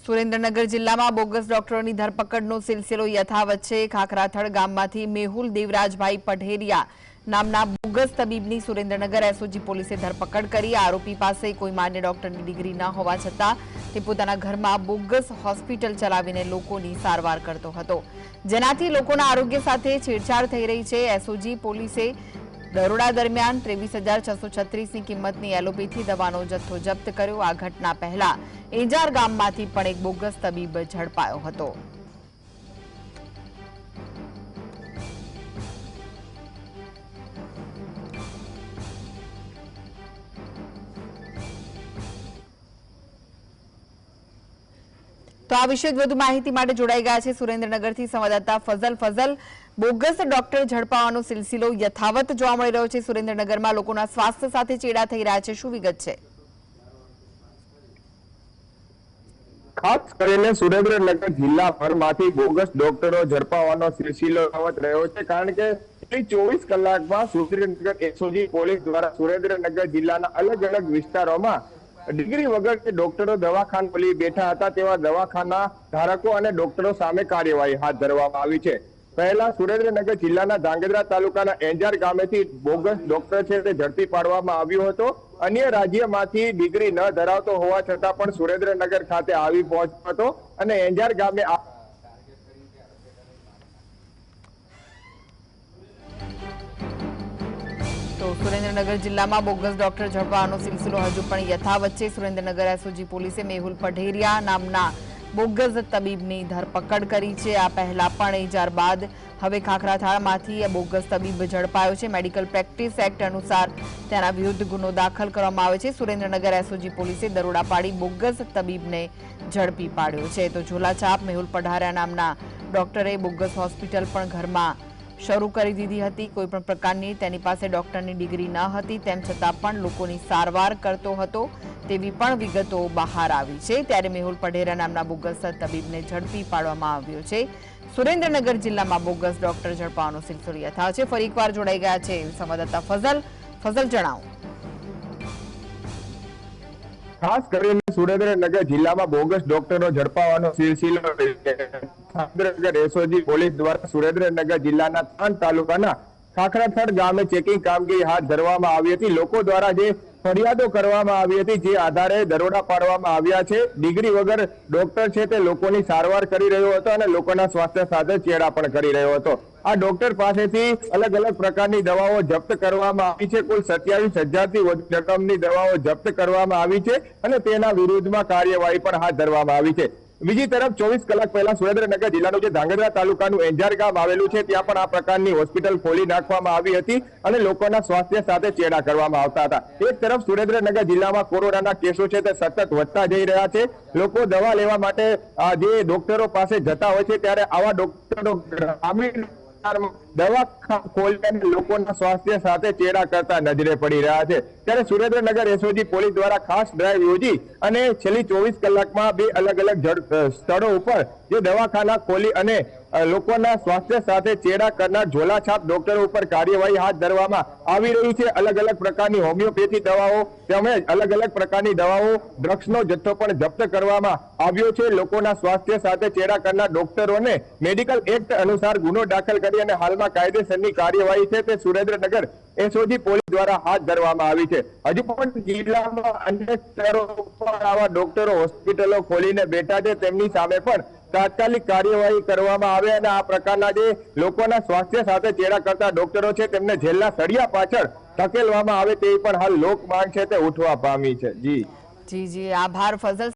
સુરેન્દ્રનગર જિલ્લામાં બોગસ ડોક્ટરોની ધરપકડનો સિલસિલો યથાવત છે। ખાખરાથડ ગામમાંથી મેહુલ દેવરાજભાઈ પઢેરિયા નામના બોગસ તબીબની સુરેન્દ્રનગર એસઓજી પોલીસે ધરપકડ કરી। આરોપી પાસે કોઈ માન્ય ડોક્ટરની ડિગ્રી ન હોવા છતાં તે પોતાના ઘરમાં બોગસ હોસ્પિટલ ચલાવીને લોકોની સારવાર કરતો હતો, જેનાથી લોકોના આરોગ્ય સાથે છેડછાડ થઈ રહી છે। એસઓજી પોલીસે દરોડા દરમિયાન 23,636ની કિંમતની એલોપેથી દવાનો જથ્થો જપ્ત કર્યો। આ ઘટના પહેલા એંજાર ગામમાંથી પણ એક બોગસ તબીબ ઝડપાયો હતો। તો આ વિશે વધુ માહિતી માટે જોડાઈ ગયા છે સુરેન્દ્રનગરથી સંવાદદાતા ફઝલ। બોગસ ડોક્ટર ઝડપાવાનો સિલસિલો યથાવત જોવા મળી રહ્યો છે। સુરેન્દ્રનગરમાં લોકોના સ્વાસ્થ્ય સાથે ચેડા થઈ રહ્યા છે, શું વિગત છે? ખાસ કરીને સુરેન્દ્રનગર જિલ્લાભરમાંથી બોગસ ડોક્ટરો ઝડપાવાનો સિલસિલો યથાવત રહ્યો છે, કારણ કે 24 કલાકમાં સુરેન્દ્રનગર એસઓજી પોલીસ દ્વારા સુરેન્દ્રનગર જિલ્લાના અલગ અલગ વિસ્તારોમાં ડિગ્રી વગર ડોક્ટરો દવાખાના ખોલી બેઠા હતા તેવા દવાખાના ધારકો અને ડોક્ટરો સામે કાર્યવાહી હાથ ધરવામાં આવી છે। પહેલા સુરેન્દ્રનગર જિલ્લાના ધાંગધ્રા તાલુકાના એંજાર ગામેથી બોગસ ડોક્ટર છે તે ઝડપી પાડવામાં આવ્યો હતો। અન્ય રાજ્યમાંથી ડિગ્રી ન ધરાવતો હોવા છતાં પણ સુરેન્દ્રનગર ખાતે આવી પહોંચ્યો હતો અને એંજાર ગામે તો સુરેન્દ્રનગર જિલ્લામાં બોગસ ડોક્ટર ઝડપાવાનો સિલસિલો હજુ પણ યથાવત છે। સુરેન્દ્રનગર એસઓજી પોલીસે મેહુલ પઢેરિયા નામના બોગસ તબીબની ધરપકડ કરી છે। આ પહેલા પણ એંજાર બાદ હવે ખાખરાથાળમાંથી બોગસ તબીબ ઝડપાયો છે। મેડિકલ પ્રેક્ટિસ એક્ટ અનુસાર તેના વિરુદ્ધ ગુનો દાખલ કરવામાં આવે છે। સુરેન્દ્રનગર એસઓજી પોલીસે દરોડા પાડી બોગસ તબીબને ઝડપી પાડ્યો છે। તો ઝોલાછાપ મેહુલ પઢારિયા નામના ડોક્ટરે બોગસ હોસ્પિટલ પણ ઘરમાં શરૂ કરી દીધી હતી। કોઈ પણ પ્રકારની તેની પાસે ડોક્ટરની ડિગ્રી ન હતી, તેમ છતાં પણ લોકોની સારવાર કરતો હતો તેવી પણ વિગતો બહાર આવી છે। ત્યારે મેહુલ પઢેરિયા નામના બોગસ તબીબને ઝડપી પાડવામાં આવ્યો છે। સુરેન્દ્રનગર જિલ્લામાં બોગસ ડોક્ટર ઝડપાવાનો સિલસિલો યથાવત છે। ફરી એકવાર જોડાઈ ગયા છે સંવાદદાતા ફઝલ, જણાવો। ખાસ કરીને સુરેન્દ્રનગર જિલ્લામાં બોગસ ડોક્ટરો ઝડપાવાનો સિલસિલો સુરેન્દ્રનગર એસઓજી પોલીસ દ્વારા સુરેન્દ્રનગર જિલ્લાના 3 તાલુકાના ખાખરાથડ ગામે ચેકિંગ કામગીરી હાથ ધરવામાં આવી હતી। લોકો દ્વારા જે ફરિયાદો કરવામાં આવી હતી, જે આધારે દરોડા પાડવામાં આવ્યા છે। ડિગ્રી વગર ડોક્ટર છે તે લોકોની સારવાર કરી રહ્યો હતો અને લોકોના સ્વાસ્થ્ય સાથે ચેડા પણ કરી રહ્યો હતો। આ ડોક્ટર પાસેથી અલગ અલગ પ્રકારની દવાઓ જપ્ત કરવામાં આવી છે। કુલ 27,000થી વધુ રકમની દવાઓ જપ્ત કરવામાં આવી છે અને તેના વિરુદ્ધમાં કાર્યવાહી પણ હાથ ધરવામાં આવી છે। બીજી તરફ 24 કલાક પહેલા સુરેન્દ્રનગર જિલ્લાનું જે ધાંગધ્રા તાલુકાનું એંજાર ગામ આવેલું છે, ત્યાં પણ આ પ્રકારની હોસ્પિટલ ખોલી નાખવામાં આવી હતી અને લોકોના સ્વાસ્થ્ય સાથે ચેડા કરવામાં આવતા હતા। એક તરફ સુરેન્દ્રનગર જિલ્લામાં કોરોનાના કેસો છે તે સતત વધતા જઈ રહ્યા છે। લોકો દવા લેવા માટે જે ડોક્ટરો પાસે જતા હોય છે, ત્યારે આવા ડોક્ટરો ગ્રામીણ દવાખાના ખોલીને લોકોના સ્વાસ્થ્ય સાથે ચેડા કરતા નજરે પડી રહ્યા છે। ત્યારે સુરેન્દ્રનગર એસઓજી પોલીસ દ્વારા ખાસ ડ્રાઈવ યોજી અને છેલ્લી 24 કલાકમાં 2 અલગ અલગ સ્થળો ઉપર જે દવાખાના ખોલી અને લોકોના સ્વાસ્થ્ય સાથે ચેડા કરનાર ઝોલાછાપ ડોક્ટરો ઉપર કાર્યવાહી હાથ ધરવામાં આવી રહી છે। અલગ અલગ પ્રકારની હોમિયોપેથી દવાઓ તેમજ અલગ અલગ પ્રકારની દવાઓ, ડ્રગ્સનો જથ્થો પણ જપ્ત કરવામાં આવ્યો છે। લોકોના સ્વાસ્થ્ય સાથે ચેડા કરનાર ડોક્ટરોને મેડિકલ એક્ટ અનુસાર ગુનો દાખલ કરી અને હાલમાં કાયદેસરની કાર્યવાહી છે તે સુરેન્દ્રનગર એસઓજી પોલીસ દ્વારા હાથ ધરવામાં આવી છે। હજુ પણ જિલ્લામાં અનેક સ્થળો પર આવા ડોક્ટરો હોસ્પિટલો ખોલીને બેઠા છે, તેમની સામે પણ તાત્કાલિક કાર્યવાહી કરવામાં આવે અને આ પ્રકારના જે લોકોના સ્વાસ્થ્ય સાથે ચેડા કરતા ડોક્ટરો છે તેમને જેલના સળિયા પાછળ ધકેલવામાં આવે તેવી પણ હાલ લોક માંગ છે તે ઉઠવા પામી છે। જી, આભાર ફઝલ।